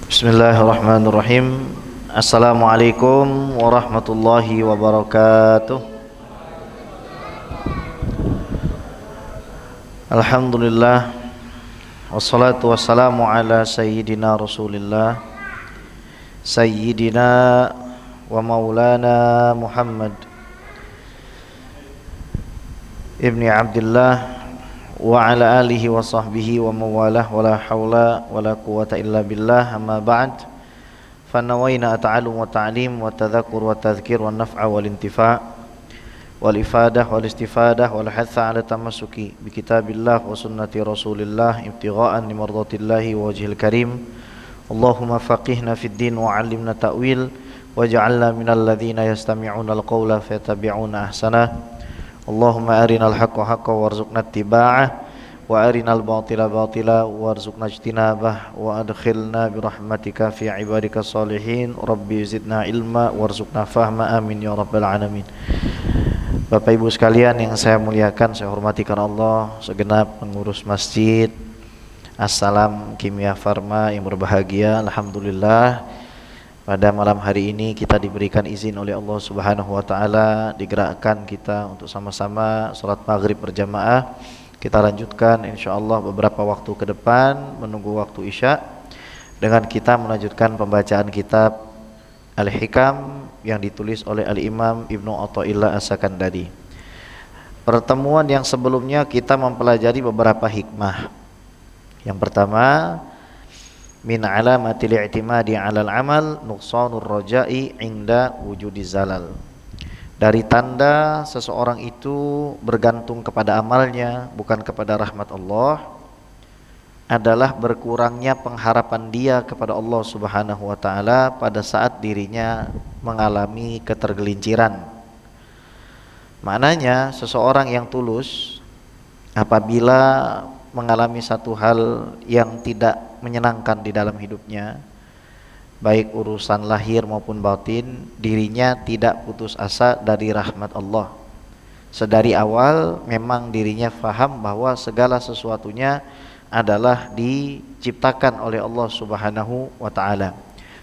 Bismillahirrahmanirrahim. Assalamualaikum warahmatullahi wabarakatuh. Alhamdulillah, wassalatu wassalamu ala sayyidina Rasulillah, sayyidina wa maulana Muhammad ibni Abdullah wa ala alihi wa sahbihi wa mawalah wa la hawla wa la quwata illa billah. Amma ba'd, fanawayna ata'alum wa ta'lim wa tadhakur wa tadhkir wa naf'a wal intifa' wal ifadah wal istifadah wal hatha ala tamassuki bi kitabillah wa sunnati rasulillah ibtigha'an li mardatillahi wa wajhil karim. Allahumma faqihna fid din wa 'allimna ta'wil waj'alna minal ladzina yastami'una al-qawla fayattabi'una ahsanah. Allahumma arinal haqqa haqqan warzuqna ittiba'ah wa arinal batila batila warzuqna ijtinabah wa adkhilna birahmatika fi ibadika salihin. Rabbi zidna ilma warzuqna fahma, amin ya rabbal alamin. Bapak Ibu sekalian yang saya muliakan, saya hormati karena Allah, segenap pengurus masjid Assalam Kimia Farma yang berbahagia. Alhamdulillah, pada malam hari ini kita diberikan izin oleh Allah Subhanahu wa taala, digerakkan kita untuk sama-sama salat maghrib berjamaah. Kita lanjutkan insyaallah beberapa waktu ke depan menunggu waktu Isya dengan kita melanjutkan pembacaan kitab Al-Hikam yang ditulis oleh Al-Imam Ibnu Athaillah As-Sakandari. Pertemuan yang sebelumnya kita mempelajari beberapa hikmah. Yang pertama, min alamatil i'timadi 'alal amal nuqsanur raja'i 'inda wujudi zalal. Dari tanda seseorang itu bergantung kepada amalnya bukan kepada rahmat Allah adalah berkurangnya pengharapan dia kepada Allah Subhanahu wa taala pada saat dirinya mengalami ketergelinciran. Maknanya seseorang yang tulus apabila mengalami satu hal yang tidak menyenangkan di dalam hidupnya, baik urusan lahir maupun batin, dirinya tidak putus asa dari rahmat Allah. Sedari awal memang dirinya faham bahwa segala sesuatunya adalah diciptakan oleh Allah Subhanahu wa taala.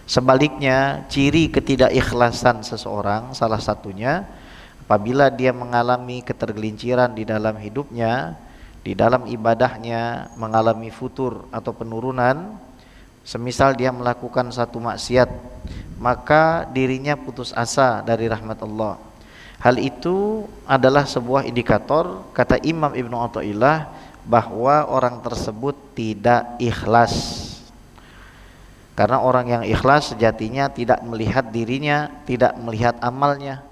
Sebaliknya, ciri ketidakikhlasan seseorang salah satunya apabila dia mengalami ketergelinciran di dalam hidupnya, di dalam ibadahnya mengalami futur atau penurunan, semisal dia melakukan satu maksiat, maka dirinya putus asa dari rahmat Allah. Hal itu adalah sebuah indikator, kata Imam Ibnu Athaillah, bahwa orang tersebut tidak ikhlas. Karena orang yang ikhlas sejatinya tidak melihat dirinya, tidak melihat amalnya.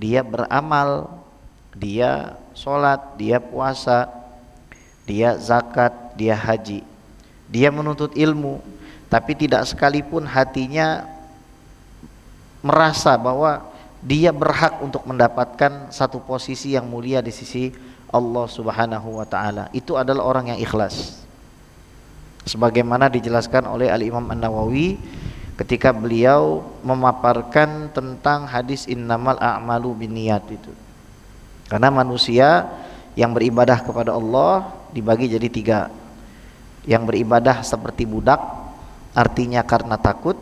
Dia beramal, dia sholat, dia puasa, dia zakat, dia haji, dia menuntut ilmu, tapi tidak sekalipun hatinya merasa bahwa dia berhak untuk mendapatkan satu posisi yang mulia di sisi Allah Subhanahu wa taala. Itu adalah orang yang ikhlas. Sebagaimana dijelaskan oleh Al-Imam An-Nawawi ketika beliau memaparkan tentang hadis innamal a'malu binniyat itu. Karena manusia yang beribadah kepada Allah dibagi jadi tiga. Yang beribadah seperti budak, artinya karena takut.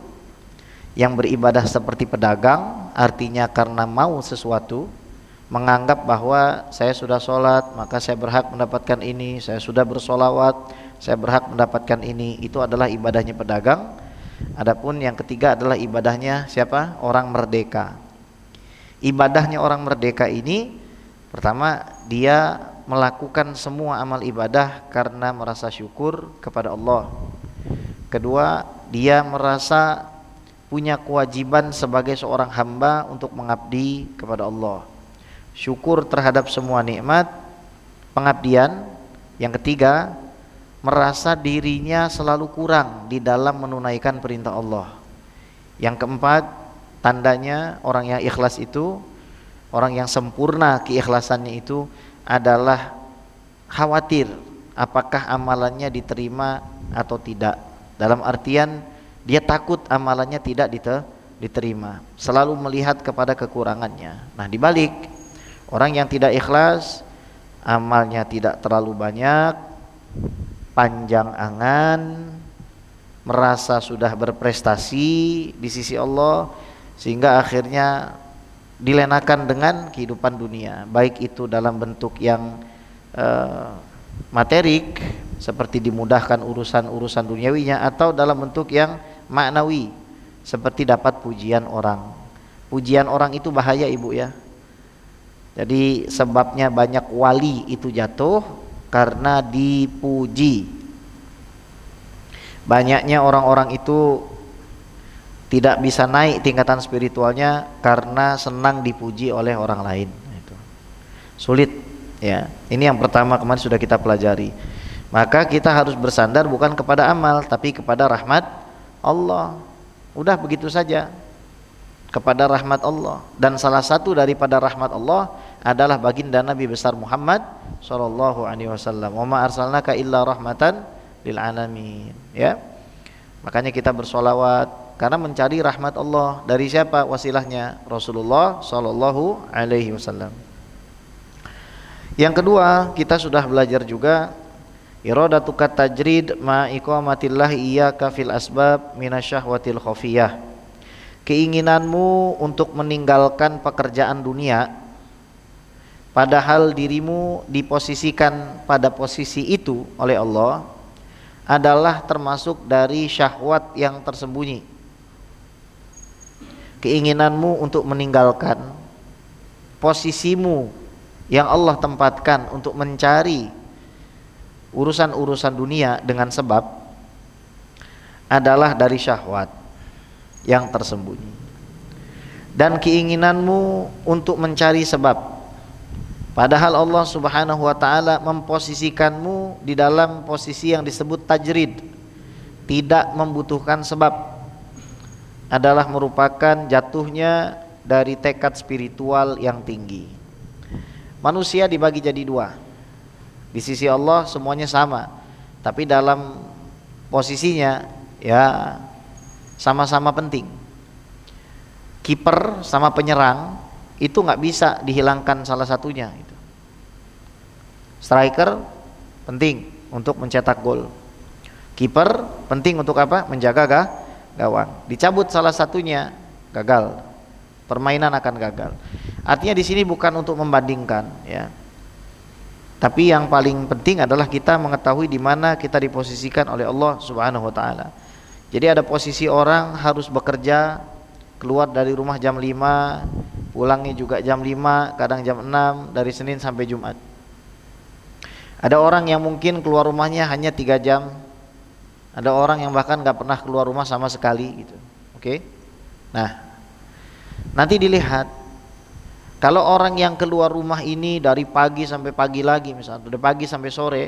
Yang beribadah seperti pedagang, artinya karena mau sesuatu, menganggap bahwa saya sudah sholat maka saya berhak mendapatkan ini, saya sudah bersolawat saya berhak mendapatkan ini. Itu adalah ibadahnya pedagang. Adapun yang ketiga adalah ibadahnya siapa? Orang merdeka. Ibadahnya orang merdeka ini, pertama, dia melakukan semua amal ibadah karena merasa syukur kepada Allah. Kedua, dia merasa punya kewajiban sebagai seorang hamba untuk mengabdi kepada Allah. Syukur terhadap semua nikmat, pengabdian. Yang ketiga, merasa dirinya selalu kurang di dalam menunaikan perintah Allah. Yang keempat, tandanya orang yang ikhlas itu, orang yang sempurna keikhlasannya itu adalah khawatir apakah amalannya diterima atau tidak. Dalam artian dia takut amalannya tidak diterima, selalu melihat kepada kekurangannya. Nah, dibalik orang yang tidak ikhlas, amalnya tidak terlalu banyak, panjang angan, merasa sudah berprestasi di sisi Allah, sehingga akhirnya dilenakan dengan kehidupan dunia, baik itu dalam bentuk yang materik seperti dimudahkan urusan-urusan duniawinya, atau dalam bentuk yang maknawi seperti dapat pujian orang. Pujian orang itu bahaya ibu ya. Jadi sebabnya banyak wali itu jatuh karena dipuji. Banyaknya orang-orang itu tidak bisa naik tingkatan spiritualnya karena senang dipuji oleh orang lain. Itu sulit ya. Ini yang pertama kemarin sudah kita pelajari. Maka kita harus bersandar bukan kepada amal tapi kepada rahmat Allah. Udah begitu saja, kepada rahmat Allah. Dan salah satu daripada rahmat Allah adalah baginda Nabi besar Muhammad sallallahu alaihi wasallam. Wa ma arsalnaka illa rahmatan lil alamin. Ya. Makanya kita bersolawat karena mencari rahmat Allah. Dari siapa wasilahnya? Rasulullah sallallahu alaihi wasallam. Yang kedua, kita sudah belajar juga iradatuka tajrid ma iqamatillah iyyaka fil asbab minasyahwatil khafiyah. Keinginanmu untuk meninggalkan pekerjaan dunia padahal dirimu diposisikan pada posisi itu oleh Allah adalah termasuk dari syahwat yang tersembunyi. Keinginanmu untuk meninggalkan posisimu yang Allah tempatkan untuk mencari urusan-urusan dunia dengan sebab adalah dari syahwat yang tersembunyi. Dan keinginanmu untuk mencari sebab padahal Allah Subhanahu wa taala memposisikanmu di dalam posisi yang disebut tajrid, tidak membutuhkan sebab, adalah merupakan jatuhnya dari tekad spiritual yang tinggi. Manusia dibagi jadi dua. Di sisi Allah semuanya sama, tapi dalam posisinya ya sama-sama penting. Kiper sama penyerang itu nggak bisa dihilangkan salah satunya. Striker penting untuk mencetak gol. Kiper penting untuk apa? Menjaga gawang. Dicabut salah satunya gagal, permainan akan gagal. Artinya di sini bukan untuk membandingkan ya. Tapi yang paling penting adalah kita mengetahui di mana kita diposisikan oleh Allah Subhanahu wa taala. Jadi ada posisi orang harus bekerja, keluar dari rumah jam 5, pulangnya juga jam 5, kadang jam 6, dari Senin sampai Jumat. Ada orang yang mungkin keluar rumahnya hanya 3 jam. Ada orang yang bahkan gak pernah keluar rumah sama sekali gitu. Oke? Nah, nanti dilihat kalau orang yang keluar rumah ini dari pagi sampai pagi lagi, misalnya dari pagi sampai sore,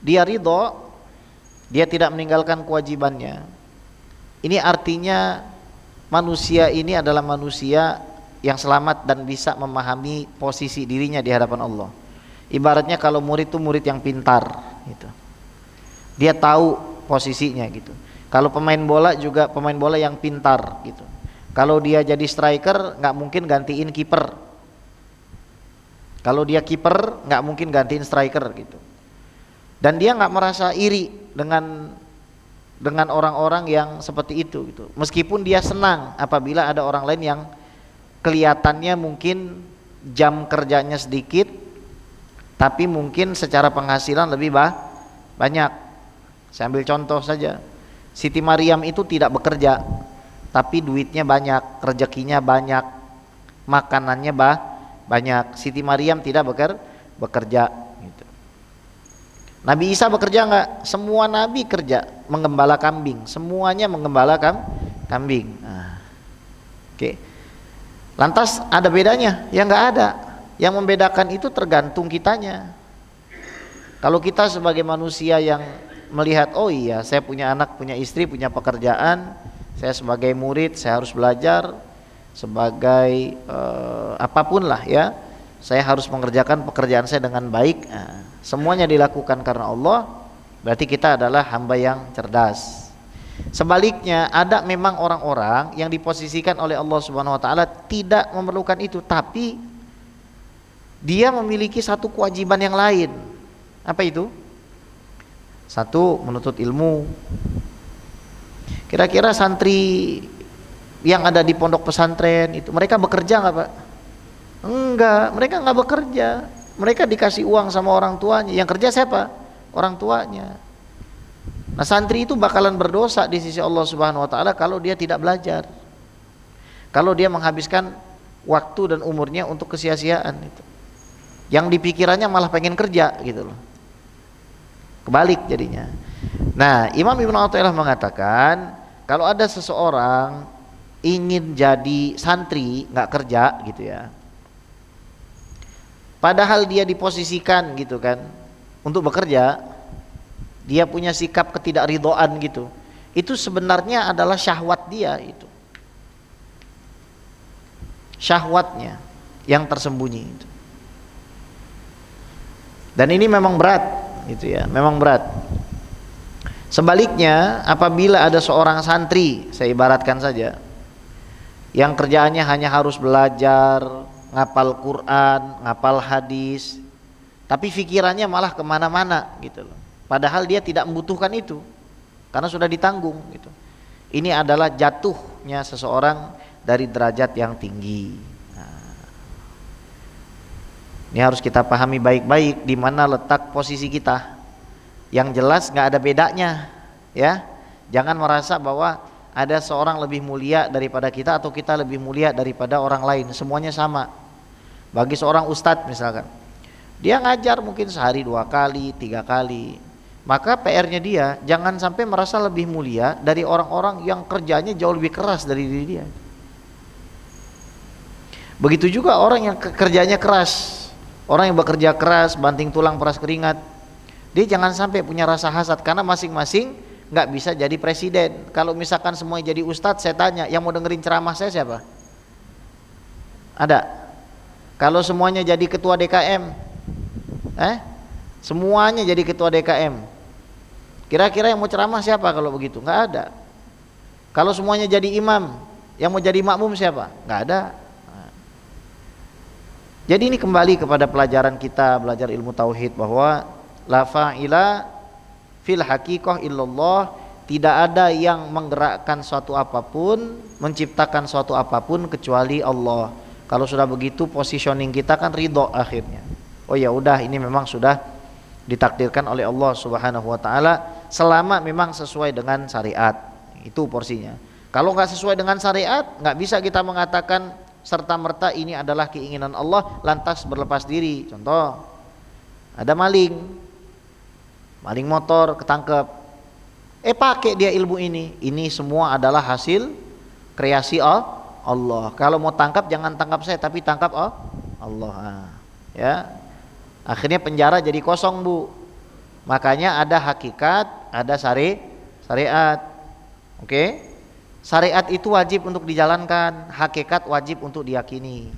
dia ridho, dia tidak meninggalkan kewajibannya. Ini artinya manusia ini adalah manusia yang selamat dan bisa memahami posisi dirinya di hadapan Allah. Ibaratnya kalau murid itu murid yang pintar gitu. Dia tahu posisinya gitu. Kalau pemain bola juga pemain bola yang pintar gitu. Kalau dia jadi striker nggak mungkin gantiin kiper. Kalau dia kiper nggak mungkin gantiin striker gitu. Dan dia nggak merasa iri dengan orang-orang yang seperti itu gitu. Meskipun dia senang apabila ada orang lain yang kelihatannya mungkin jam kerjanya sedikit, tapi mungkin secara penghasilan lebih banyak. Saya ambil contoh saja. Siti Maryam itu tidak bekerja, tapi duitnya banyak, rezekinya banyak, makanannya banyak. Siti Maryam tidak bekerja gitu. Nabi Isa bekerja enggak? Semua nabi kerja, menggembala kambing, semuanya menggembala kambing. Nah, oke. Lantas ada bedanya? Ya enggak ada. Yang membedakan itu tergantung kitanya. Kalau kita sebagai manusia yang melihat, oh iya, saya punya anak, punya istri, punya pekerjaan, saya sebagai murid saya harus belajar, sebagai apapun lah ya, saya harus mengerjakan pekerjaan saya dengan baik. Nah, semuanya dilakukan karena Allah, berarti kita adalah hamba yang cerdas. Sebaliknya ada memang orang-orang yang diposisikan oleh Allah Subhanahu wa taala tidak memerlukan itu, tapi dia memiliki satu kewajiban yang lain. Apa itu? Satu, menuntut ilmu. Kira-kira santri yang ada di pondok pesantren itu mereka bekerja nggak Pak? Enggak, mereka nggak bekerja. Mereka dikasih uang sama orang tuanya. Yang kerja siapa? Orang tuanya. Nah, santri itu bakalan berdosa di sisi Allah Subhanahu wa taala kalau dia tidak belajar. Kalau dia menghabiskan waktu dan umurnya untuk kesia-siaan itu. Yang dipikirannya malah pengen kerja gitu loh. Kebalik jadinya. Nah, Imam Ibnu Athaillah mengatakan kalau ada seseorang ingin jadi santri nggak kerja gitu ya, padahal dia diposisikan gitu kan untuk bekerja, dia punya sikap ketidakridhaan gitu, itu sebenarnya adalah syahwat dia, itu syahwatnya yang tersembunyi itu. Dan ini memang berat gitu ya, memang berat. Sebaliknya, apabila ada seorang santri, saya ibaratkan saja, yang kerjaannya hanya harus belajar, ngapal Quran, ngapal hadis, tapi pikirannya malah kemana-mana gitu loh. Padahal dia tidak membutuhkan itu, karena sudah ditanggung gitu. Ini adalah jatuhnya seseorang dari derajat yang tinggi. Nah, ini harus kita pahami baik-baik di mana letak posisi kita. Yang jelas nggak ada bedanya, ya. Jangan merasa bahwa ada seorang lebih mulia daripada kita atau kita lebih mulia daripada orang lain. Semuanya sama. Bagi seorang ustadz misalkan, dia ngajar mungkin sehari 2 kali, 3 kali, maka PR-nya dia jangan sampai merasa lebih mulia dari orang-orang yang kerjanya jauh lebih keras dari diri dia. Begitu juga orang yang kerjanya keras, orang yang bekerja keras, banting tulang peras keringat, dia jangan sampai punya rasa hasad karena masing-masing nggak bisa jadi presiden. Kalau misalkan semuanya jadi ustadz, saya tanya, yang mau dengerin ceramah saya siapa? Ada? Kalau semuanya jadi ketua DKM, semuanya jadi ketua DKM, kira-kira yang mau ceramah siapa kalau begitu? Nggak ada. Kalau semuanya jadi imam, yang mau jadi makmum siapa? Nggak ada. Jadi ini kembali kepada pelajaran kita, belajar ilmu tauhid, bahwa la fa'ila fil haqiqah illallah, tidak ada yang menggerakkan suatu apapun, menciptakan suatu apapun kecuali Allah. Kalau sudah begitu positioning kita kan ridho akhirnya. Oh ya udah, ini memang sudah ditakdirkan oleh Allah Subhanahu wa taala selama memang sesuai dengan syariat. Itu porsinya. Kalau nggak sesuai dengan syariat, nggak bisa kita mengatakan serta merta ini adalah keinginan Allah lantas berlepas diri. Contoh, ada maling motor ketangkep, pakai dia ilmu ini semua adalah hasil kreasi Allah. Kalau mau tangkap jangan tangkap saya, tapi tangkap Allah. Ya, akhirnya penjara jadi kosong Bu. Makanya ada hakikat, ada syariat. Oke? Syariat itu wajib untuk dijalankan, hakikat wajib untuk diyakini.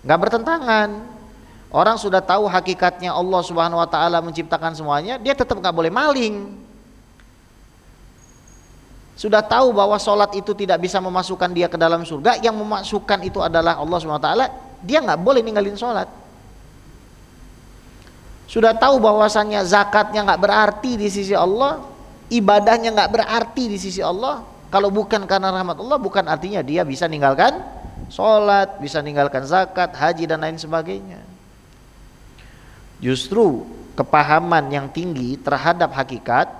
Nggak bertentangan. Orang sudah tahu hakikatnya Allah Subhanahu wa taala menciptakan semuanya, dia tetap nggak boleh maling. Sudah tahu bahwa sholat itu tidak bisa memasukkan dia ke dalam surga, yang memasukkan itu adalah Allah Subhanahu wa taala, dia nggak boleh ninggalin sholat. Sudah tahu bahwasannya zakatnya nggak berarti di sisi Allah, ibadahnya nggak berarti di sisi Allah. Kalau bukan karena rahmat Allah, bukan artinya dia bisa ninggalkan sholat, bisa ninggalkan zakat, haji dan lain sebagainya. Justru kepahaman yang tinggi terhadap hakikat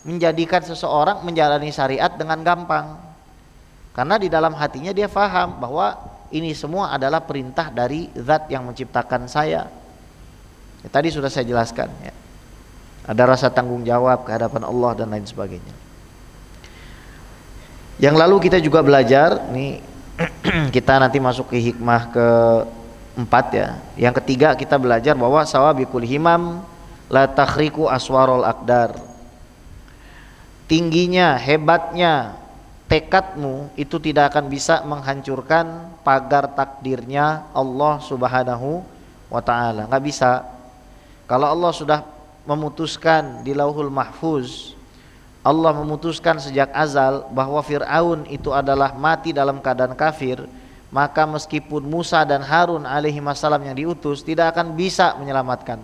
menjadikan seseorang menjalani syariat dengan gampang, karena di dalam hatinya dia faham bahwa ini semua adalah perintah dari zat yang menciptakan saya. Tadi sudah saya jelaskan ya. Ada rasa tanggung jawab ke hadapan Allah dan lain sebagainya. Yang lalu kita juga belajar nih, kita nanti masuk ke hikmah ke 4 ya. Yang ketiga kita belajar bahwa sawabikul himam la takhriku aswarul aqdar. Tingginya, hebatnya tekadmu itu tidak akan bisa menghancurkan pagar takdirnya Allah Subhanahu wa taala. Enggak bisa. Kalau Allah sudah memutuskan di Lauhul Mahfuz, Allah memutuskan sejak azal bahwa Fir'aun itu adalah mati dalam keadaan kafir, maka meskipun Musa dan Harun alaihi wassalam yang diutus tidak akan bisa menyelamatkan.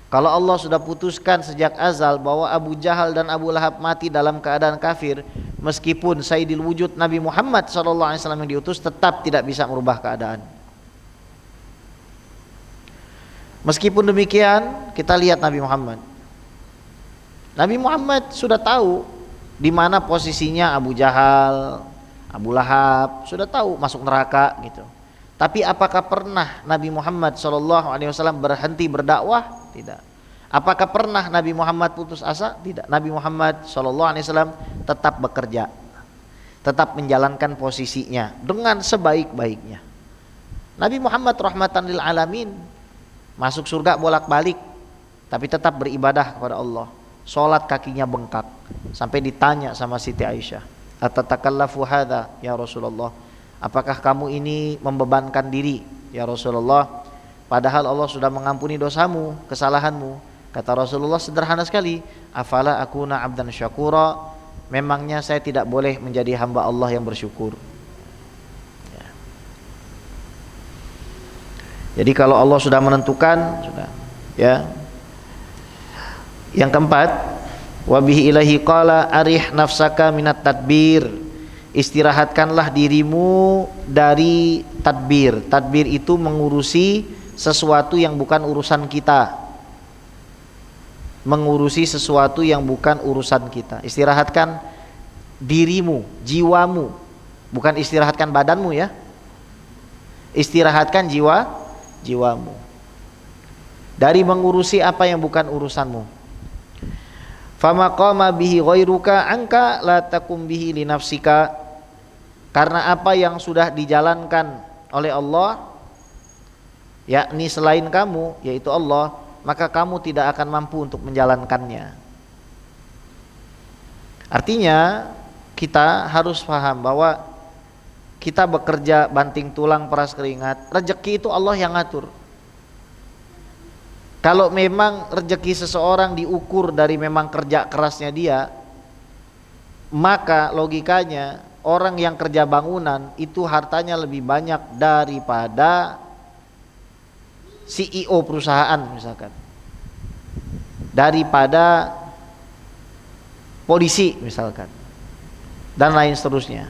Kalau Allah sudah putuskan sejak azal bahwa Abu Jahal dan Abu Lahab mati dalam keadaan kafir, meskipun Sayyidil Wujud Nabi Muhammad SAW yang diutus, tetap tidak bisa merubah keadaan. Meskipun demikian, kita lihat Nabi Muhammad. Nabi Muhammad sudah tahu di mana posisinya Abu Jahal, Abu Lahab, sudah tahu masuk neraka gitu. Tapi apakah pernah Nabi Muhammad SAW berhenti berdakwah? Tidak. Apakah pernah Nabi Muhammad putus asa? Tidak. Nabi Muhammad SAW tetap bekerja, tetap menjalankan posisinya dengan sebaik-baiknya. Nabi Muhammad rahmatan lil alamin, masuk surga bolak-balik, tapi tetap beribadah kepada Allah. Sholat kakinya bengkak, sampai ditanya sama Siti Aisyah, "Atatakallafu hadza ya Rasulullah?" Apakah kamu ini membebankan diri ya Rasulullah? Padahal Allah sudah mengampuni dosamu, kesalahanmu. Kata Rasulullah sederhana sekali, "Afala akuna abdan syakura?" Memangnya saya tidak boleh menjadi hamba Allah yang bersyukur? Ya. Jadi kalau Allah sudah menentukan, sudah. Ya. Yang keempat, wa bihi ilahi qala arih nafsaka minat tadbir. Istirahatkanlah dirimu dari tadbir. Tadbir itu mengurusi sesuatu yang bukan urusan kita. Mengurusi sesuatu yang bukan urusan kita. Istirahatkan dirimu, jiwamu. Bukan istirahatkan badanmu ya. Istirahatkan jiwamu. Dari mengurusi apa yang bukan urusanmu. Fama qama bihi ghairuka anka la takum bihi li nafsika. Karena apa yang sudah dijalankan oleh Allah, yakni selain kamu, yaitu Allah, maka kamu tidak akan mampu untuk menjalankannya. Artinya kita harus paham bahwa kita bekerja banting tulang peras keringat, rezeki itu Allah yang ngatur. Kalau memang rezeki seseorang diukur dari memang kerja kerasnya dia, maka logikanya orang yang kerja bangunan itu hartanya lebih banyak daripada CEO perusahaan misalkan, daripada polisi misalkan, dan lain seterusnya.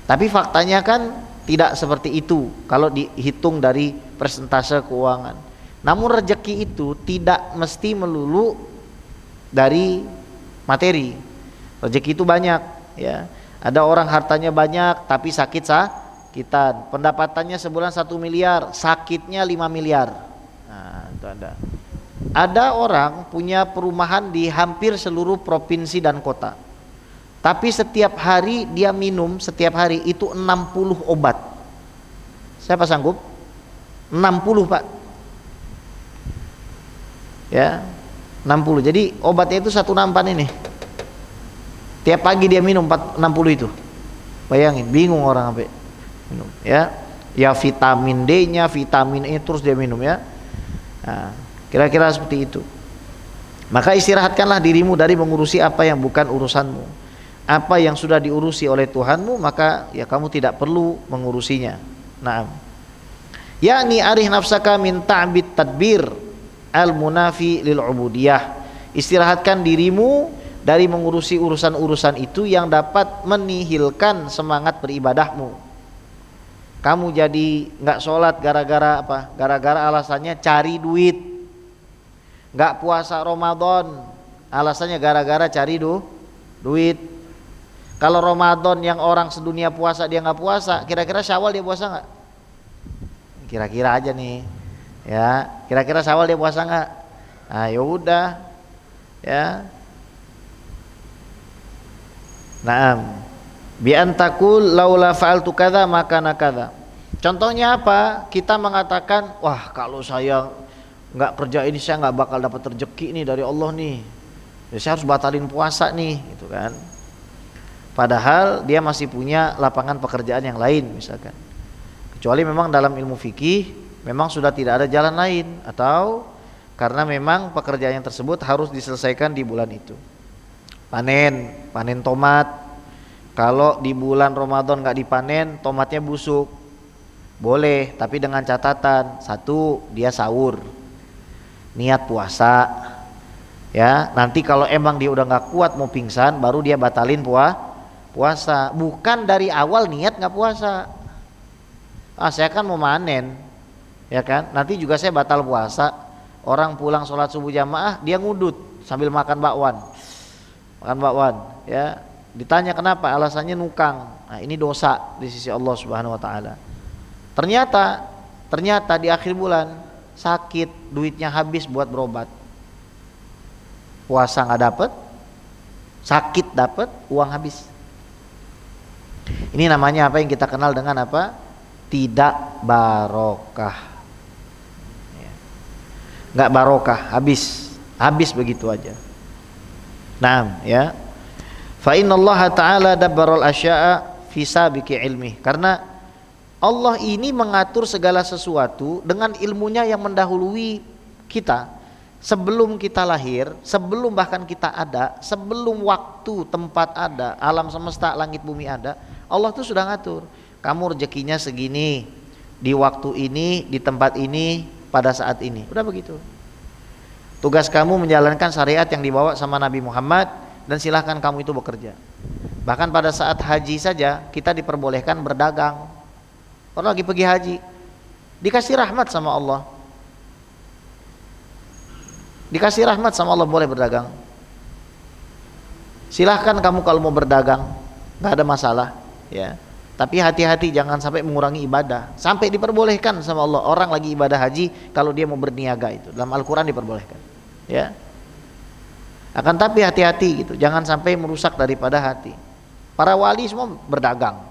Tapi faktanya kan tidak seperti itu kalau dihitung dari persentase keuangan. Namun rezeki itu tidak mesti melulu dari materi. Rezeki itu banyak ya. Ada orang hartanya banyak tapi sakitan. Pendapatannya sebulan 1 miliar, sakitnya 5 miliar. Nah, itu ada. Ada orang punya perumahan di hampir seluruh provinsi dan kota. Tapi setiap hari dia minum, setiap hari itu 60 obat. Siapa sanggup? 60 Pak. Ya, 60. Jadi obatnya itu satu nampan ini. Tiap pagi dia minum 60 itu. Bayangin, bingung orang sampai minum ya. Ya vitamin D-nya, vitamin E terus dia minum ya. Nah, kira-kira seperti itu. Maka istirahatkanlah dirimu dari mengurusi apa yang bukan urusanmu. Apa yang sudah diurusi oleh Tuhanmu, maka ya kamu tidak perlu mengurusinya. Naam. Yakni arih nafsaka min ta'bid tadbir al-munafi lil ubudiyah. Istirahatkan dirimu dari mengurusi urusan-urusan itu yang dapat menihilkan semangat beribadahmu. Kamu jadi nggak sholat gara-gara apa? Gara-gara alasannya cari duit. Nggak puasa Ramadan, alasannya gara-gara cari duit. Kalau Ramadan yang orang sedunia puasa dia nggak puasa, kira-kira Syawal dia puasa nggak? Kira-kira aja nih. Ya, kira-kira Syawal dia puasa nggak? Nah, ya udah, ya. Naam. Bi antakul laula fa'altu kadza maka nakadza. Contohnya apa? Kita mengatakan, wah kalau saya nggak kerja ini saya nggak bakal dapat rezeki nih dari Allah nih. Ya, saya harus batalin puasa nih, gitu kan? Padahal dia masih punya lapangan pekerjaan yang lain misalkan. Kecuali memang dalam ilmu fikih memang sudah tidak ada jalan lain, atau karena memang pekerjaan yang tersebut harus diselesaikan di bulan itu. Panen tomat. Kalau di bulan Ramadan nggak dipanen, tomatnya busuk. Boleh, tapi dengan catatan, satu, dia sahur. niat puasa. Ya, nanti kalau emang dia udah nggak kuat mau pingsan, baru dia batalin puasa. Bukan dari awal niat nggak puasa. Saya kan mau manen, ya kan? Nanti juga saya batal puasa. Orang pulang sholat subuh jamaah, dia ngudut sambil makan bakwan, ya. Ditanya kenapa? Alasannya nukang. Nah, ini dosa di sisi Allah Subhanahu Wa Taala. Ternyata di akhir bulan sakit, duitnya habis buat berobat. Puasa nggak dapet, sakit dapet, uang habis. Ini namanya apa yang kita kenal dengan apa? Tidak barokah. Nggak barokah, habis begitu aja. Naam, ya. Fa innallaha ta'ala dabbaral asya'a fi sabiqi ilmi. Karena Allah ini mengatur segala sesuatu dengan ilmunya yang mendahului kita. Sebelum kita lahir, sebelum bahkan kita ada, sebelum waktu, tempat ada, alam semesta, langit bumi ada, Allah tuh sudah ngatur. Kamu rezekinya segini, di waktu ini, di tempat ini, pada saat ini. Udah begitu. Tugas kamu menjalankan syariat yang dibawa sama Nabi Muhammad, dan silahkan kamu itu bekerja. Bahkan pada saat haji saja kita diperbolehkan berdagang. Orang lagi pergi haji, dikasih rahmat sama Allah. Dikasih rahmat sama Allah, boleh berdagang. Silahkan kamu kalau mau berdagang, nggak ada masalah, ya. Tapi hati-hati jangan sampai mengurangi ibadah. Sampai diperbolehkan sama Allah orang lagi ibadah haji kalau dia mau berniaga, itu dalam Al-Quran diperbolehkan, ya. Akan tapi hati-hati gitu, jangan sampai merusak daripada hati. Para wali semua berdagang,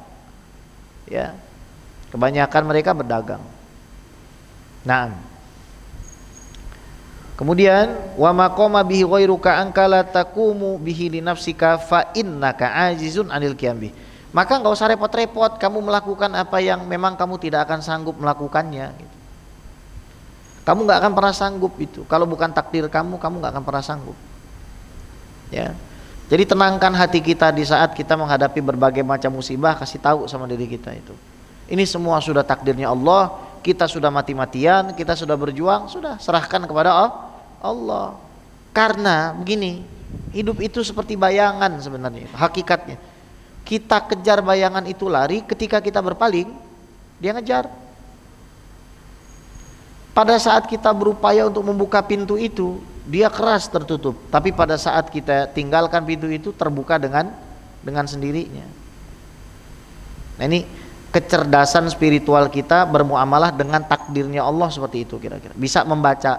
ya. Kebanyakan mereka berdagang. Naam. Kemudian wa maqama bihi ghairuka angkala taqumu bihi li nafsika fa innaka ajizun anil qiyam bih. Maka enggak usah repot-repot kamu melakukan apa yang memang kamu tidak akan sanggup melakukannya gitu. Kamu enggak akan pernah sanggup itu. Kalau bukan takdir kamu enggak akan pernah sanggup. Ya. Jadi tenangkan hati kita di saat kita menghadapi berbagai macam musibah, kasih tahu sama diri kita itu. Ini semua sudah takdirnya Allah, kita sudah mati-matian, kita sudah berjuang, sudah serahkan kepada Allah. Karena begini, hidup itu seperti bayangan sebenarnya, hakikatnya. Kita kejar bayangan itu lari, ketika kita berpaling, dia ngejar. Pada saat kita berupaya untuk membuka pintu itu, dia keras tertutup. Tapi pada saat kita tinggalkan pintu itu, terbuka dengan sendirinya. Nah ini kecerdasan spiritual kita bermuamalah dengan takdirnya Allah seperti itu kira-kira. Bisa membaca,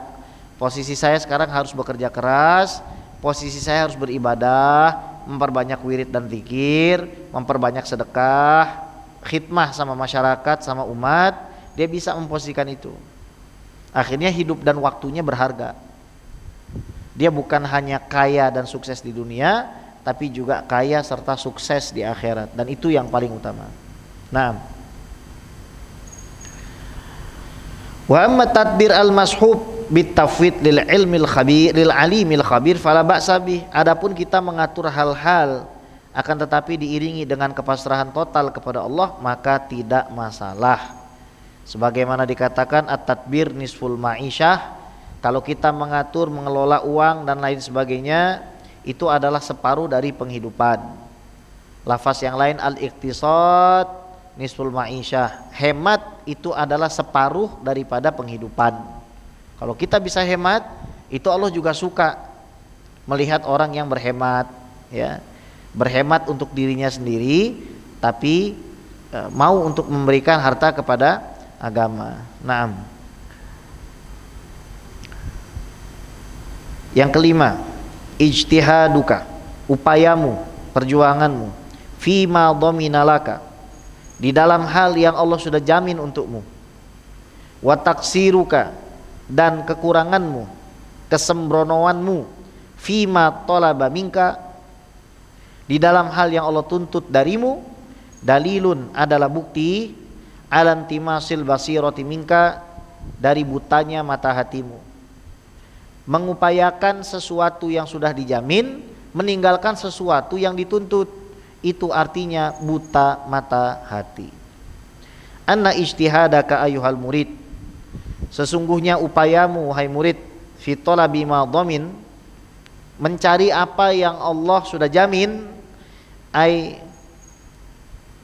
posisi saya sekarang harus bekerja keras, posisi saya harus beribadah, memperbanyak wirid dan zikir, memperbanyak sedekah, khidmah sama masyarakat, sama umat. Dia bisa memposisikan itu. Akhirnya hidup dan waktunya berharga. Dia bukan hanya kaya dan sukses di dunia, tapi juga kaya serta sukses di akhirat, dan itu yang paling utama. Nah, wa amma tadbir al-mashhub bitafwid lil ilmil khabir lil alimil khabir fala ba'sa bih. Adapun kita mengatur hal-hal akan tetapi diiringi dengan kepasrahan total kepada Allah, maka tidak masalah. Sebagaimana dikatakan at-tadbir nisful ma'isyah, kalau kita mengatur, mengelola uang dan lain sebagainya, itu adalah separuh dari penghidupan. Lafaz yang lain al-iqtisad nisful ma'isyah, hemat itu adalah separuh daripada penghidupan. Kalau kita bisa hemat, itu Allah juga suka melihat orang yang berhemat, ya. Berhemat untuk dirinya sendiri, tapi mau untuk memberikan harta kepada agama. Naam. Yang kelima, ijtihaduka, upayamu, perjuanganmu, fima dhaminalaka, di dalam hal yang Allah sudah jamin untukmu, wa taksiruka, dan kekuranganmu, kesembronoanmu, fima talaba minka, di dalam hal yang Allah tuntut darimu, dalilun adalah bukti, alantimasil basirati minka, dari butanya mata hatimu. Mengupayakan sesuatu yang sudah dijamin, meninggalkan sesuatu yang dituntut, itu artinya buta mata hati. Anna ijtihadaka ayyuhal murid, sesungguhnya upayamu hai murid, fi talabi ma dhamin, mencari apa yang Allah sudah jamin, ai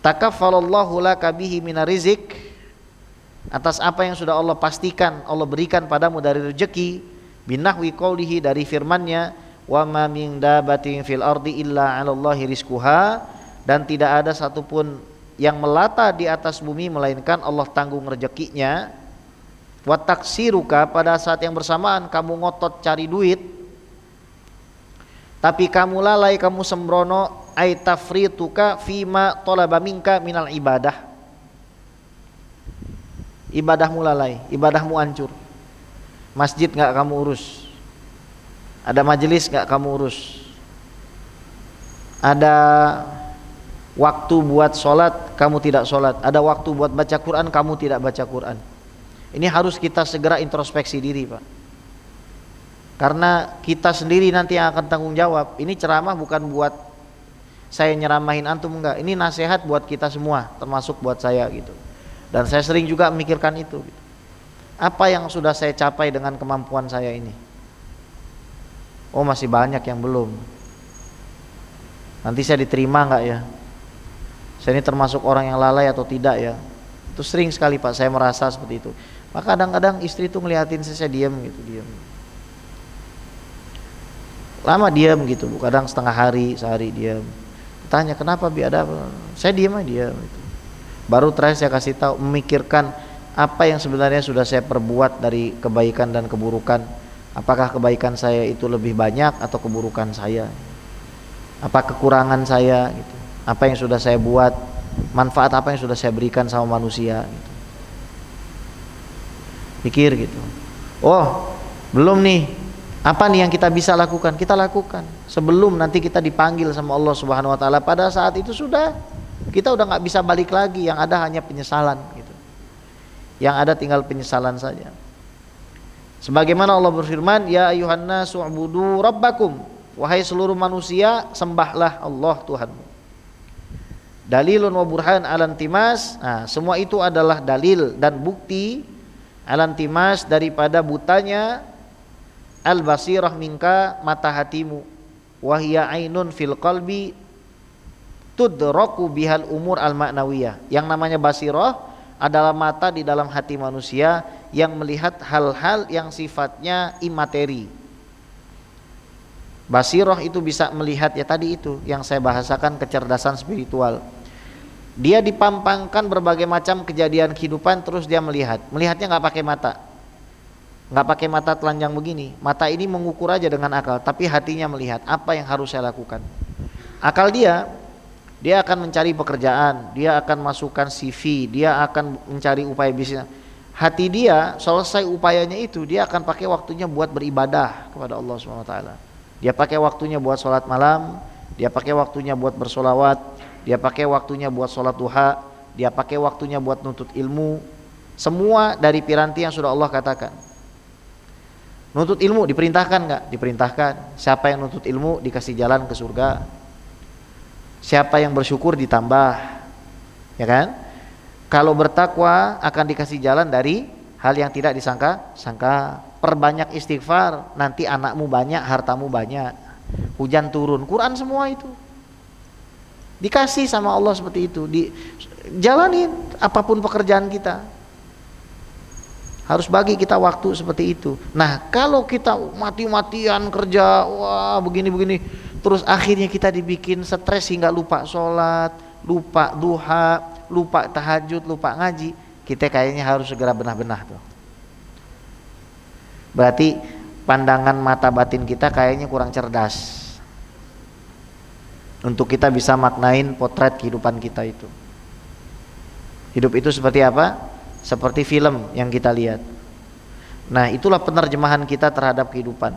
takaffalallahu laka bihi minar rizq, atas apa yang sudah Allah pastikan, Allah berikan padamu dari rezeki, binahwi qaulihi, dari firman-Nya, wa ma min dabatin fil ardi illa 'alallahi rizquha, dan tidak ada satupun yang melata di atas bumi melainkan Allah tanggung rezekinya. Wa taksiruka, pada saat yang bersamaan kamu ngotot cari duit tapi kamu lalai, kamu sembrono, ai tafrituka fima talaba minka minal ibadah, ibadahmu lalai, ibadahmu hancur. Masjid nggak kamu urus, ada majelis nggak kamu urus, ada waktu buat sholat kamu tidak sholat, ada waktu buat baca Quran kamu tidak baca Quran. Ini harus kita segera introspeksi diri, Pak, karena kita sendiri nanti yang akan tanggung jawab. Ini ceramah bukan buat saya nyeramahin antum, enggak, ini nasihat buat kita semua, termasuk buat saya gitu. Dan saya sering juga memikirkan itu gitu. Apa yang sudah saya capai dengan kemampuan saya ini? Oh, masih banyak yang belum. Nanti saya diterima enggak ya? Saya ini termasuk orang yang lalai atau tidak ya? Itu sering sekali, Pak, saya merasa seperti itu. Maka kadang-kadang istri tuh ngeliatin saya diam gitu, diam. Lama diam gitu, kadang setengah hari, sehari diam. Tanya kenapa, Bi, ada apa? Saya diam aja, diam gitu. Baru terakhir saya kasih tahu, memikirkan apa yang sebenarnya sudah saya perbuat dari kebaikan dan keburukan. Apakah kebaikan saya itu lebih banyak atau keburukan saya? Apa kekurangan saya gitu? Apa yang sudah saya buat, manfaat apa yang sudah saya berikan sama manusia gitu. Pikir gitu. Oh, belum nih. Apa nih yang kita bisa lakukan? Kita lakukan sebelum nanti kita dipanggil sama Allah Subhanahu wa taala. Pada saat itu sudah, kita udah nggak bisa balik lagi, yang ada hanya penyesalan gitu. Yang ada tinggal penyesalan saja. Sebagaimana Allah berfirman, ya ayuhan nasu ubudu rabbakum, wahai seluruh manusia, sembahlah Allah Tuhanmu. Dalilun wa burhan alantimas. Nah, semua itu adalah dalil dan bukti alantimas, daripada butanya al-basirah minka, mata hatimu, wahia ainun fil qalbi tudraku bihal umur al-ma'nawiyah. Yang namanya basirah adalah mata di dalam hati manusia yang melihat hal-hal yang sifatnya imateri. Basirah itu bisa melihat, ya tadi itu yang saya bahasakan, kecerdasan spiritual. Dia dipampangkan berbagai macam kejadian kehidupan, terus dia melihat. Melihatnya nggak pakai mata, nggak pakai mata telanjang begini. Mata ini mengukur aja dengan akal, tapi hatinya melihat apa yang harus saya lakukan. Akal dia akan mencari pekerjaan, dia akan masukkan CV, dia akan mencari upaya bisnis. Hati dia selesai upayanya itu, dia akan pakai waktunya buat beribadah kepada Allah SWT. Dia pakai waktunya buat sholat malam, dia pakai waktunya buat bersolawat, dia pakai waktunya buat sholat duha, dia pakai waktunya buat nuntut ilmu. Semua dari piranti yang sudah Allah katakan. Nuntut ilmu diperintahkan nggak? Diperintahkan. Siapa yang nuntut ilmu dikasih jalan ke surga. Siapa yang bersyukur ditambah, ya kan? Kalau bertakwa akan dikasih jalan dari hal yang tidak disangka-sangka. Perbanyak istighfar, nanti anakmu banyak, hartamu banyak. Hujan turun, Quran semua itu dikasih sama Allah seperti itu. Jalanin apapun pekerjaan kita, harus bagi kita waktu seperti itu. Nah, kalau kita mati-matian kerja, wah begini-begini, terus akhirnya kita dibikin stres hingga lupa sholat, lupa duha, lupa tahajud, lupa ngaji, kita kayaknya harus segera benah-benah tuh. Berarti pandangan mata batin kita kayaknya kurang cerdas untuk kita bisa maknain potret kehidupan kita itu. Hidup itu seperti apa? Seperti film yang kita lihat. Nah, itulah penerjemahan kita terhadap kehidupan.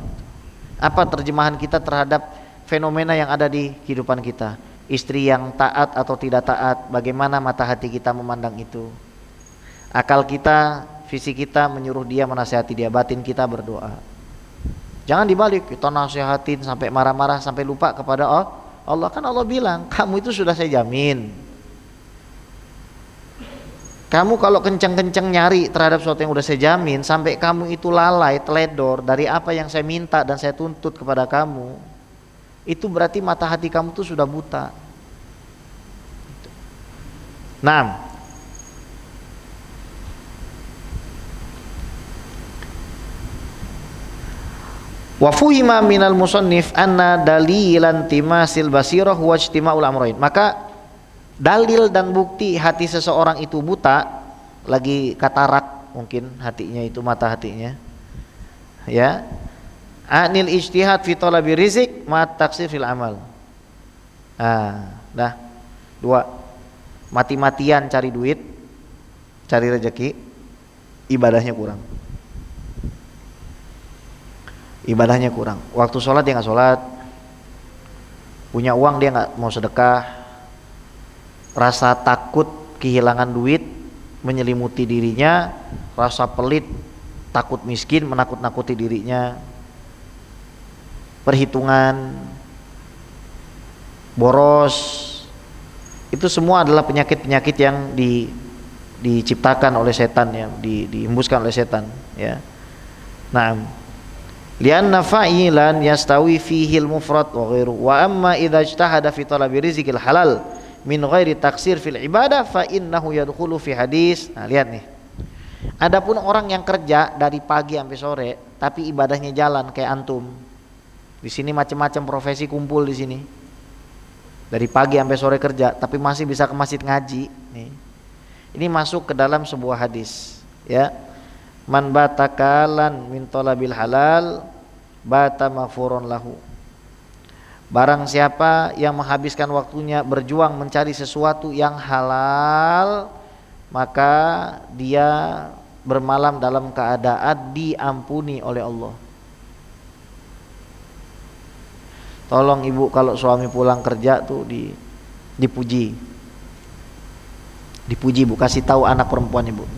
Apa terjemahan kita terhadap fenomena yang ada di kehidupan kita? Istri yang taat atau tidak taat, bagaimana mata hati kita memandang itu? Akal kita, visi kita menyuruh dia, menasihati dia, batin kita berdoa. Jangan dibalik, kita nasihatin sampai marah-marah, sampai lupa kepada Allah. Kan Allah bilang, kamu itu sudah saya jamin. Kamu kalau kenceng-kenceng nyari terhadap sesuatu yang udah saya jamin, sampai kamu itu lalai, teledor dari apa yang saya minta dan saya tuntut kepada kamu, itu berarti mata hati kamu tuh sudah buta. Naam. Wa fuhima minal musannif anna dalilan timasil basirah wa ijtima'ul amrayn. Maka dalil dan bukti hati seseorang itu buta, lagi katarak mungkin hatinya itu, mata hatinya, ya, anil ijtihad fi talabi rizq ma taksir fil amal. Dah dua, mati-matian cari duit, cari rezeki, ibadahnya kurang. Ibadahnya kurang. Waktu sholat dia nggak sholat, punya uang dia nggak mau sedekah. Rasa takut kehilangan duit menyelimuti dirinya, rasa pelit, takut miskin menakut-nakuti dirinya, perhitungan, boros, itu semua adalah penyakit-penyakit yang diciptakan oleh setan, ya, dihembuskan oleh setan, ya. Nah, lianna fa'ilan yastawi fihi al-mufrad wa ghairu wa amma idza ijtahada fi talabi rizqil halal min ghairi taksir fil ibadah fa innahu yadkhulu fi hadis. Nah, lihat nih. Adapun orang yang kerja dari pagi sampai sore tapi ibadahnya jalan kayak antum. Di sini macam-macam profesi kumpul di sini. Dari pagi sampai sore kerja tapi masih bisa ke masjid ngaji, nih. Ini masuk ke dalam sebuah hadis, ya. Man batakalan min talabil halal bata maghfurun lahu. Barang siapa yang menghabiskan waktunya berjuang mencari sesuatu yang halal, maka dia bermalam dalam keadaan diampuni oleh Allah. Tolong ibu kalau suami pulang kerja tuh dipuji. Dipuji bu, kasih tahu anak perempuan ibu,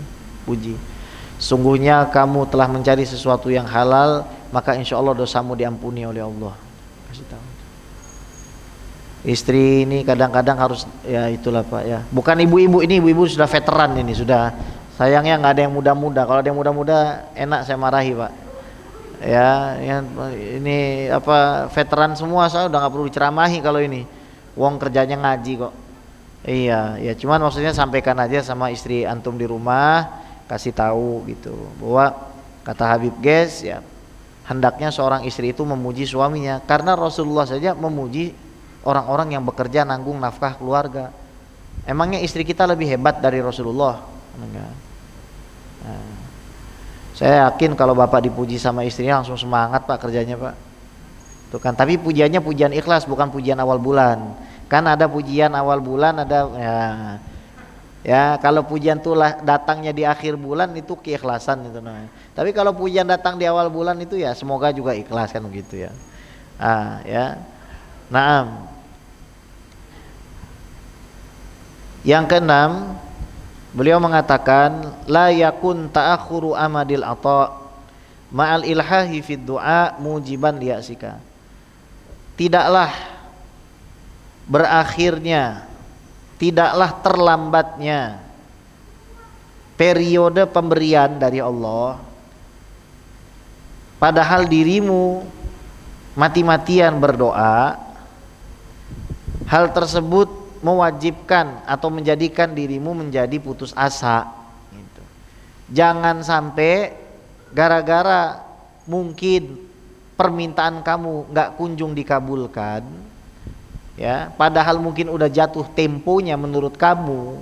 puji. Sungguhnya kamu telah mencari sesuatu yang halal, maka insya Allah dosamu diampuni oleh Allah. Kasih tahu. Istri ini kadang-kadang harus, ya itulah Pak, ya. Bukan ibu-ibu, ini ibu-ibu sudah veteran ini, sudah. Sayangnya nggak ada yang muda-muda. Kalau ada yang muda-muda enak saya marahi Pak. Ya, ini apa, veteran semua, saya udah nggak perlu diceramahi kalau ini. Wong kerjanya ngaji kok. Iya, ya cuman maksudnya sampaikan aja sama istri antum di rumah, kasih tahu gitu bahwa kata Habib Ges, ya hendaknya seorang istri itu memuji suaminya, karena Rasulullah saja memuji orang-orang yang bekerja nanggung nafkah keluarga. Emangnya istri kita lebih hebat dari Rasulullah? Enggak. Nah, saya yakin kalau bapak dipuji sama istrinya langsung semangat Pak kerjanya Pak. Tuh kan, tapi pujiannya pujian ikhlas, bukan pujian awal bulan. Kan ada pujian awal bulan, ada ya kalau pujian tuh datangnya di akhir bulan itu keikhlasan itu namanya. Tapi kalau pujian datang di awal bulan itu ya semoga juga ikhlas kan begitu ya. Ya. Naam. Yang keenam, beliau mengatakan la yakun ta'akhuru amadil ata ma'al ilhahi fid du'a mujiban liyasika. Tidaklah berakhirnya, tidaklah terlambatnya periode pemberian dari Allah padahal dirimu mati-matian berdoa. Hal tersebut mewajibkan atau menjadikan dirimu menjadi putus asa gitu. Jangan sampai gara-gara mungkin permintaan kamu gak kunjung dikabulkan, ya, padahal mungkin udah jatuh temponya menurut kamu,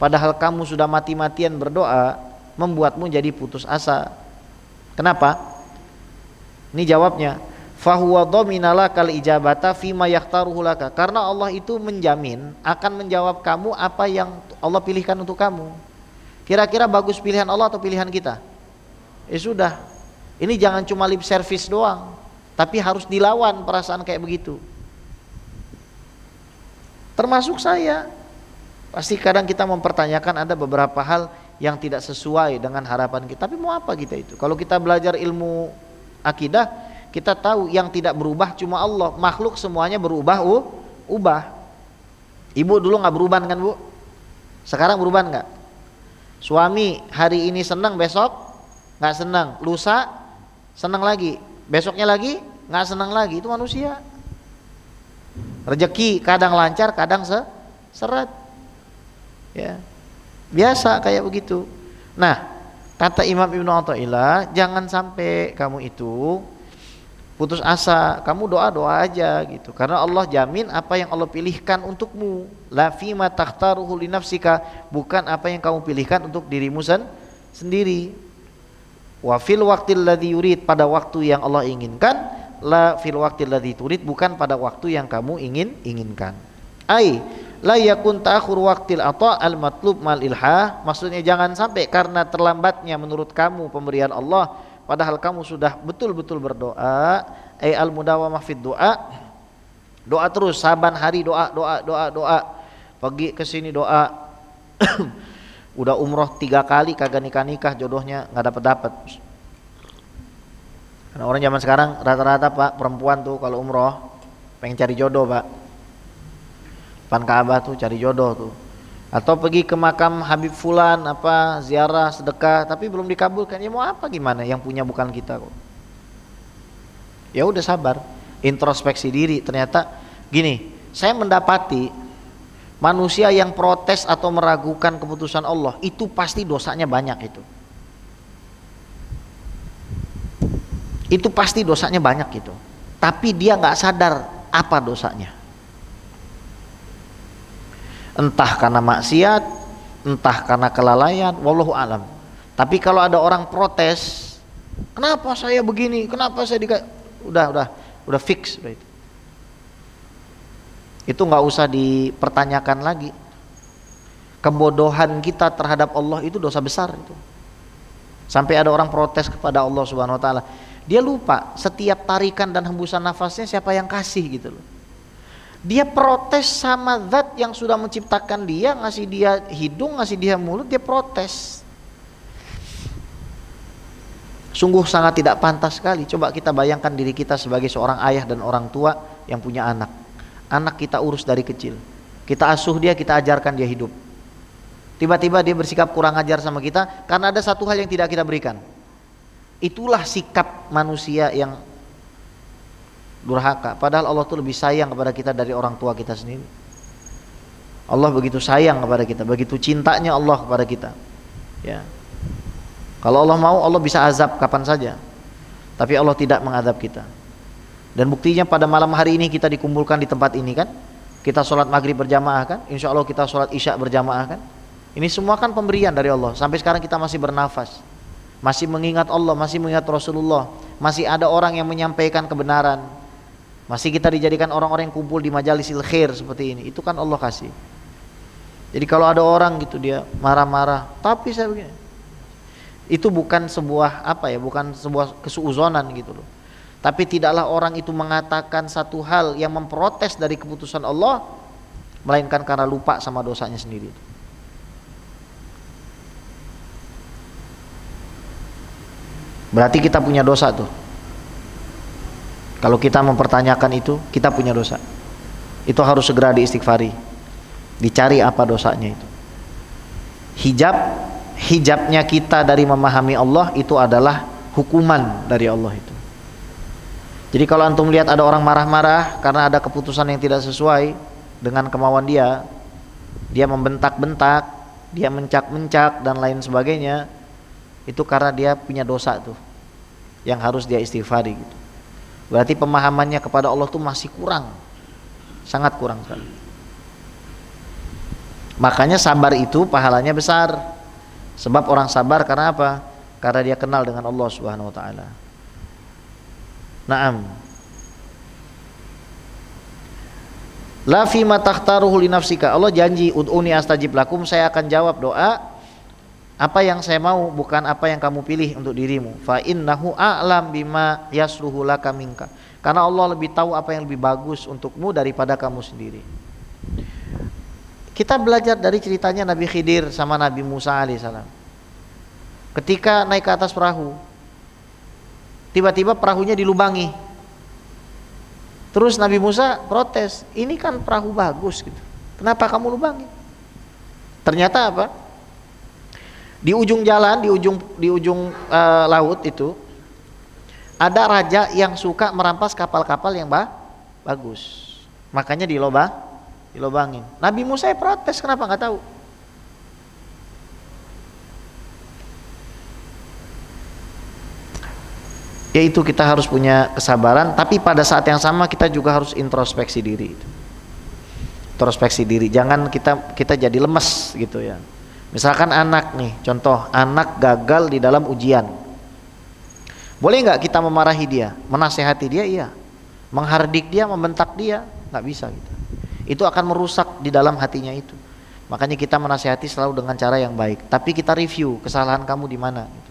padahal kamu sudah mati-matian berdoa, membuatmu jadi putus asa. Kenapa? Ini jawabnya, fahuwa dhaminala kal ijabata fima yakhtaruhu laka. Karena Allah itu menjamin akan menjawab kamu apa yang Allah pilihkan untuk kamu. Kira-kira bagus pilihan Allah atau pilihan kita? Sudah. Ini jangan cuma lip service doang, tapi harus dilawan perasaan kayak begitu. Termasuk saya. Pasti kadang kita mempertanyakan ada beberapa hal yang tidak sesuai dengan harapan kita. Tapi mau apa kita itu? Kalau kita belajar ilmu akidah, kita tahu yang tidak berubah cuma Allah. Makhluk semuanya berubah, ubah. Ibu dulu nggak beruban kan Bu? Sekarang beruban nggak? Suami hari ini senang, besok nggak senang, lusa senang lagi, besoknya lagi nggak senang lagi. Itu manusia. Rezeki kadang lancar, kadang seret. Ya, biasa kayak begitu. Nah, kata Imam Ibnu Athaillah, jangan sampai kamu itu putus asa, kamu doa-doa aja gitu. Karena Allah jamin apa yang Allah pilihkan untukmu. La fima takhtaruhu li nafsika, bukan apa yang kamu pilihkan untuk dirimu sendiri. Wa fil waqtil ladzi yurid, pada waktu yang Allah inginkan. La fil waqtil ladzi turid, bukan pada waktu yang kamu inginkan. Ai la yakun ta'khur waqtil ata al matlub mal ilha, maksudnya jangan sampai karena terlambatnya menurut kamu pemberian Allah padahal kamu sudah betul-betul berdoa, al mudawamah fid doa, doa terus saban hari, doa. Pagi ke sini doa. Udah umroh 3 kali kagak nikah jodohnya nggak dapat. Karena orang zaman sekarang rata-rata Pak, perempuan tuh kalau umroh pengen cari jodoh Pak. Depan Ka'bah tuh cari jodoh tuh. Atau pergi ke makam Habib Fulan apa ziarah sedekah tapi belum dikabulkan, ya mau apa gimana, yang punya bukan kita kok. Ya udah sabar, introspeksi diri. Ternyata gini, saya mendapati manusia yang protes atau meragukan keputusan Allah itu pasti dosanya banyak itu pasti dosanya banyak itu, tapi dia nggak sadar apa dosanya. Entah karena maksiat, entah karena kelalaian, wallahu alam. Tapi kalau ada orang protes, kenapa saya begini, kenapa saya udah fix udah itu. Itu nggak usah dipertanyakan lagi. Kebodohan kita terhadap Allah itu dosa besar itu. Sampai ada orang protes kepada Allah Subhanahu wa taala. Dia lupa setiap tarikan dan hembusan nafasnya siapa yang kasih gitu loh. Dia protes sama zat yang sudah menciptakan dia, ngasih dia hidung, ngasih dia mulut, dia protes. Sungguh sangat tidak pantas sekali. Coba kita bayangkan diri kita sebagai seorang ayah dan orang tua yang punya anak. Anak kita urus dari kecil, kita asuh dia, kita ajarkan dia hidup. Tiba-tiba dia bersikap kurang ajar sama kita karena ada satu hal yang tidak kita berikan. Itulah sikap manusia yang durhaka. Padahal Allah tuh lebih sayang kepada kita dari orang tua kita sendiri. Allah begitu sayang kepada kita, begitu cintanya Allah kepada kita. Ya. Kalau Allah mau, Allah bisa azab kapan saja. Tapi Allah tidak mengadab kita. Dan buktinya pada malam hari ini kita dikumpulkan di tempat ini kan. Kita sholat maghrib berjamaah kan. Insya Allah kita sholat isya berjamaah kan. Ini semua kan pemberian dari Allah. Sampai sekarang kita masih bernafas, masih mengingat Allah, masih mengingat Rasulullah, masih ada orang yang menyampaikan kebenaran, masih kita dijadikan orang-orang yang kumpul di majalisil khair seperti ini. Itu kan Allah kasih. Jadi kalau ada orang gitu dia marah-marah, tapi saya begini, itu bukan sebuah bukan sebuah kesuuzonan gitu loh. Tapi tidaklah orang itu mengatakan satu hal yang memprotes dari keputusan Allah, melainkan karena lupa sama dosanya sendiri. Berarti kita punya dosa tuh. Kalau kita mempertanyakan itu, kita punya dosa. Itu harus segera diistighfari. Dicari apa dosanya itu. Hijabnya kita dari memahami Allah itu adalah hukuman dari Allah itu. Jadi kalau antum lihat ada orang marah-marah karena ada keputusan yang tidak sesuai dengan kemauan dia membentak-bentak, dia mencak-mencak dan lain sebagainya, itu karena dia punya dosa tuh yang harus dia istighfari gitu. Berarti pemahamannya kepada Allah tuh masih kurang, sangat kurang sekali. Makanya sabar itu pahalanya besar. Sebab orang sabar karena apa? Karena dia kenal dengan Allah Subhanahu wa taala. Naam. La fi ma takhtaruhu li nafsika. Allah janji, ud'uni astajib lakum, saya akan jawab doa apa yang saya mau, bukan apa yang kamu pilih untuk dirimu. Fa innahu a'lam bima yasluhu laka minka. Karena Allah lebih tahu apa yang lebih bagus untukmu daripada kamu sendiri. Kita belajar dari ceritanya Nabi Khidir sama Nabi Musa alaihissalam. Ketika naik ke atas perahu, tiba-tiba perahunya dilubangi. Terus Nabi Musa protes, ini kan perahu bagus gitu, kenapa kamu lubangi? Ternyata apa? Di ujung jalan, di ujung laut itu ada raja yang suka merampas kapal-kapal yang bagus. Makanya dilobangin. Nabi Musa protes, kenapa nggak tahu? Yaitu kita harus punya kesabaran, tapi pada saat yang sama kita juga harus introspeksi diri. Introspeksi diri, jangan kita jadi lemes gitu ya. Misalkan anak nih, contoh anak gagal di dalam ujian, boleh nggak kita memarahi dia, menasehati dia? Iya. Menghardik dia, membentak dia, nggak bisa gitu. Itu akan merusak di dalam hatinya itu. Makanya kita menasehati selalu dengan cara yang baik. Tapi kita review kesalahan kamu di mana. Gitu.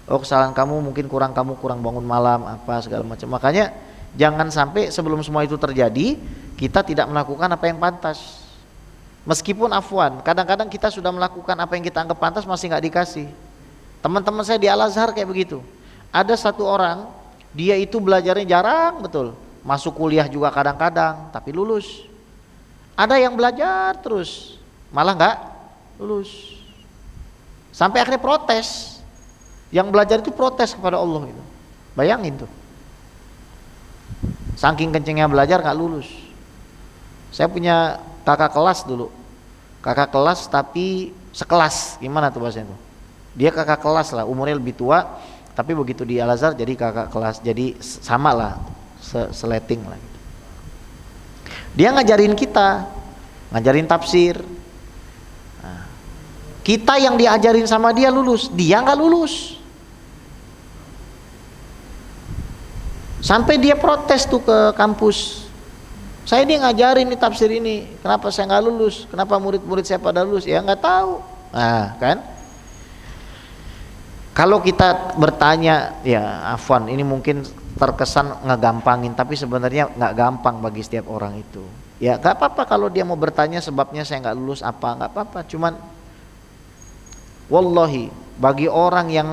Oh, kesalahan kamu mungkin kurang bangun malam apa segala macam. Makanya jangan sampai sebelum semua itu terjadi kita tidak melakukan apa yang pantas. Meskipun afwan, kadang-kadang kita sudah melakukan apa yang kita anggap pantas masih nggak dikasih. Teman-teman saya di Al-Azhar kayak begitu. Ada satu orang, dia itu belajarnya jarang betul, masuk kuliah juga kadang-kadang, tapi lulus. Ada yang belajar terus, malah nggak lulus. Sampai akhirnya protes. Yang belajar itu protes kepada Allah itu. Bayangin tuh. Saking kencengnya belajar nggak lulus. Saya punya kakak kelas dulu. Kakak kelas tapi sekelas, gimana tuh bahasanya tuh? Dia kakak kelas lah, umurnya lebih tua, tapi begitu di Al-Azhar jadi kakak kelas, jadi sama lah, seleting lah. Dia ngajarin kita, ngajarin tafsir. Nah, kita yang diajarin sama dia lulus, dia nggak lulus. Sampai dia protes tuh ke kampus. Saya dia ngajarin nih tafsir ini, kenapa saya nggak lulus? Kenapa murid-murid saya pada lulus? Ya nggak tahu. Nah kan, kalau kita bertanya, ya afwan, ini mungkin terkesan ngegampangin, tapi sebenarnya nggak gampang bagi setiap orang itu. Ya nggak apa-apa kalau dia mau bertanya sebabnya saya nggak lulus apa, nggak apa-apa. Cuman, wallahi bagi orang yang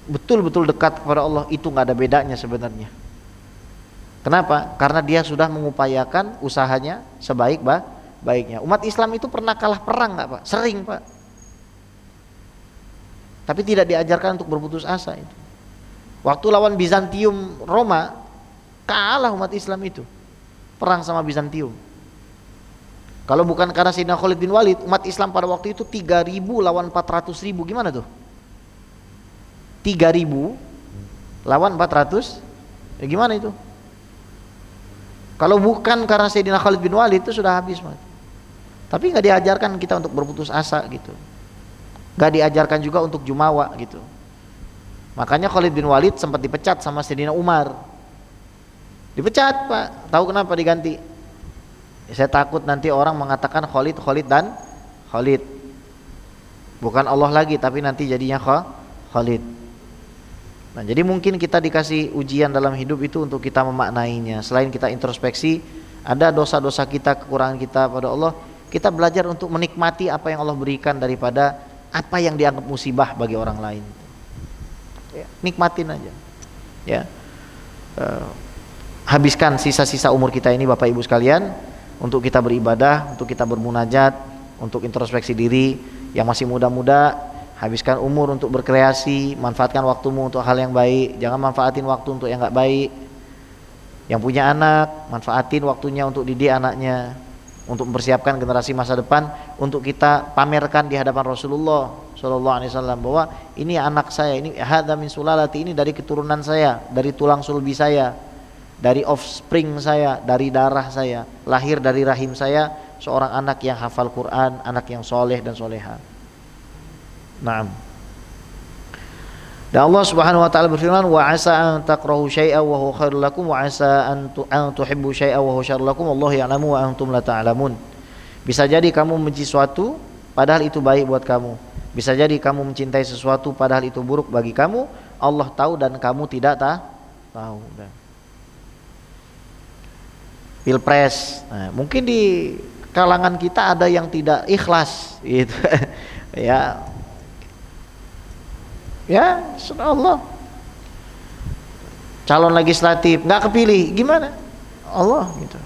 betul-betul dekat kepada Allah itu nggak ada bedanya sebenarnya. Kenapa? Karena dia sudah mengupayakan usahanya sebaik-baiknya. Umat Islam itu pernah kalah perang nggak Pak? Sering Pak. Tapi tidak diajarkan untuk berputus asa itu. Waktu lawan Bizantium Roma, kalah umat Islam itu. Perang sama Bizantium. Kalau bukan karena Sayyidina Khalid bin Walid, umat Islam pada waktu itu 3.000 lawan 400.000. Gimana tuh? 3.000 lawan 400, ya gimana itu? Kalau bukan karena Sayyidina Khalid bin Walid itu sudah habis Mas. Tapi nggak diajarkan kita untuk berputus asa gitu, nggak diajarkan juga untuk jumawa gitu. Makanya Khalid bin Walid sempat dipecat sama Sayyidina Umar. Dipecat Pak, tahu kenapa diganti? Ya, saya takut nanti orang mengatakan Khalid dan Khalid, bukan Allah lagi, tapi nanti jadinya Khalid. Nah, jadi mungkin kita dikasih ujian dalam hidup itu untuk kita memaknainya. Selain kita introspeksi, ada dosa-dosa kita, kekurangan kita pada Allah, kita belajar untuk menikmati apa yang Allah berikan daripada apa yang dianggap musibah bagi orang lain. Ya, nikmatin aja. Ya, habiskan sisa-sisa umur kita ini Bapak Ibu sekalian untuk kita beribadah, untuk kita bermunajat, untuk introspeksi diri. Yang masih muda-muda, habiskan umur untuk berkreasi, manfaatkan waktumu untuk hal yang baik, jangan manfaatin waktu untuk yang gak baik. Yang punya anak, manfaatin waktunya untuk didik anaknya, untuk mempersiapkan generasi masa depan, untuk kita pamerkan di hadapan Rasulullah SAW bahwa ini anak saya, ini hadza min sulalati, ini dari keturunan saya, dari tulang sulbi saya, dari offspring saya, dari darah saya, lahir dari rahim saya, seorang anak yang hafal Quran, anak yang soleh dan soleha. Naam. Dan Allah Subhanahu wa taala berfirman, wa asa an takrahu syai'an wa huwa khairul lakum wa asa an tuhibbu syai'an wa huwa syarrul lakum wallahu ya'lamu wa antum la ta'lamun. Bisa jadi kamu membenci sesuatu padahal itu baik buat kamu. Bisa jadi kamu mencintai sesuatu padahal itu buruk bagi kamu. Allah tahu dan kamu tidak tahu. Pilpres. Nah, mungkin di kalangan kita ada yang tidak ikhlas gitu. Ya, subhanallah. Calon legislatif nggak kepilih, gimana? Allah gitu.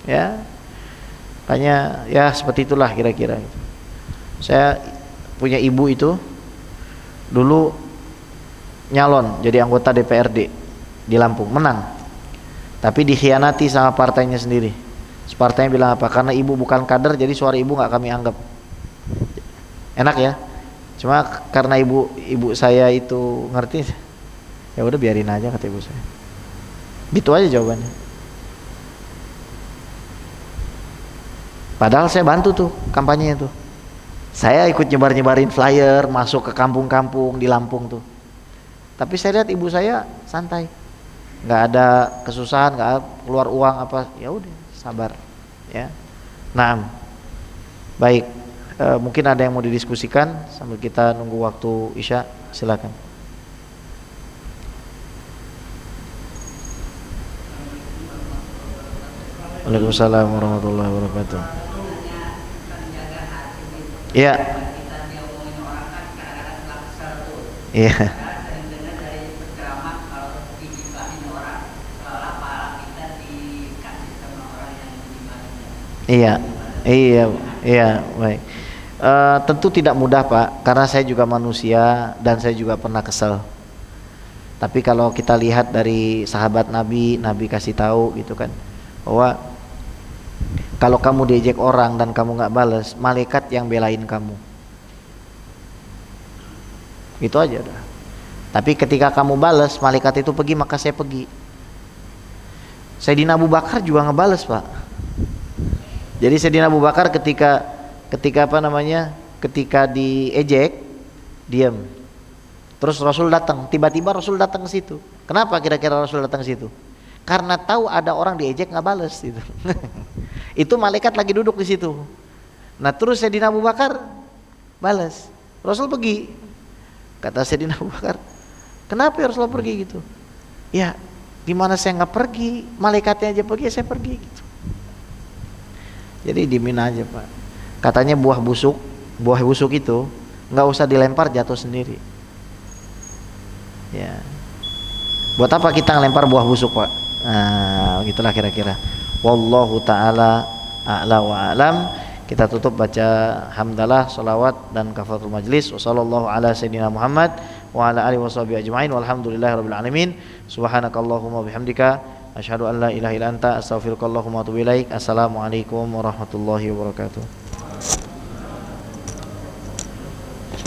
Ya. Hanya ya seperti itulah kira-kira gitu. Saya punya ibu itu dulu nyalon jadi anggota DPRD di Lampung, menang, tapi dikhianati sama partainya sendiri. Partainya bilang apa? Karena ibu bukan kader, jadi suara ibu nggak kami anggap. Enak ya? Cuma karena ibu saya itu ngerti, ya udah biarin aja kata ibu saya. Gitu aja jawabannya. Padahal saya bantu tuh kampanyenya tuh. Saya ikut nyebarin flyer, masuk ke kampung-kampung di Lampung tuh. Tapi saya lihat ibu saya santai, nggak ada kesusahan, nggak keluar uang apa, ya udah sabar, ya. Nah, baik, mungkin ada yang mau didiskusikan sambil kita nunggu waktu Isya, silakan. Waalaikumsalam warahmatullahi wabarakatuh. Iya. Iya. Iya, iya, iya, baik. Tentu tidak mudah Pak, karena saya juga manusia dan saya juga pernah kesel. Tapi kalau kita lihat dari sahabat Nabi, Nabi kasih tahu gitu kan, bahwa kalau kamu diejek orang dan kamu nggak balas, malaikat yang belain kamu. Itu aja udah. Tapi ketika kamu balas, malaikat itu pergi, maka saya pergi. Sayyidina Abu Bakar juga ngebales Pak. Jadi Sayyidina Abu Bakar ketika ketika diejek, diam. Terus Rasul datang, tiba-tiba Rasul datang ke situ. Kenapa kira-kira Rasul datang ke situ? Karena tahu ada orang diejek nggak balas gitu. Itu malaikat lagi duduk di situ. Nah terus Sayyidina Abu Bakar balas, Rasul pergi. Kata Sayyidina Abu Bakar, kenapa ya Rasul pergi gitu? Ya, gimana saya nggak pergi? Malaikatnya aja pergi, saya pergi gitu. Jadi dimin aja Pak. Katanya buah busuk itu nggak usah dilempar, jatuh sendiri. Ya. Buat apa kita ngelempar buah busuk Pak? Nah, gitulah kira-kira. Wallahu taala a'la wa a'lam. Kita tutup baca hamdalah, sholawat dan kafaratul majlis. Wassallallahu ala sayyidina Muhammad wa ala alihi washabihi ajmain. Walhamdulillahirabbil alamin. Subhanakallahumma bihamdika asyhadu an la ilaha illa anta astaghfiruka wa atubu ilaik. Assalamualaikum warahmatullahi wabarakatuh.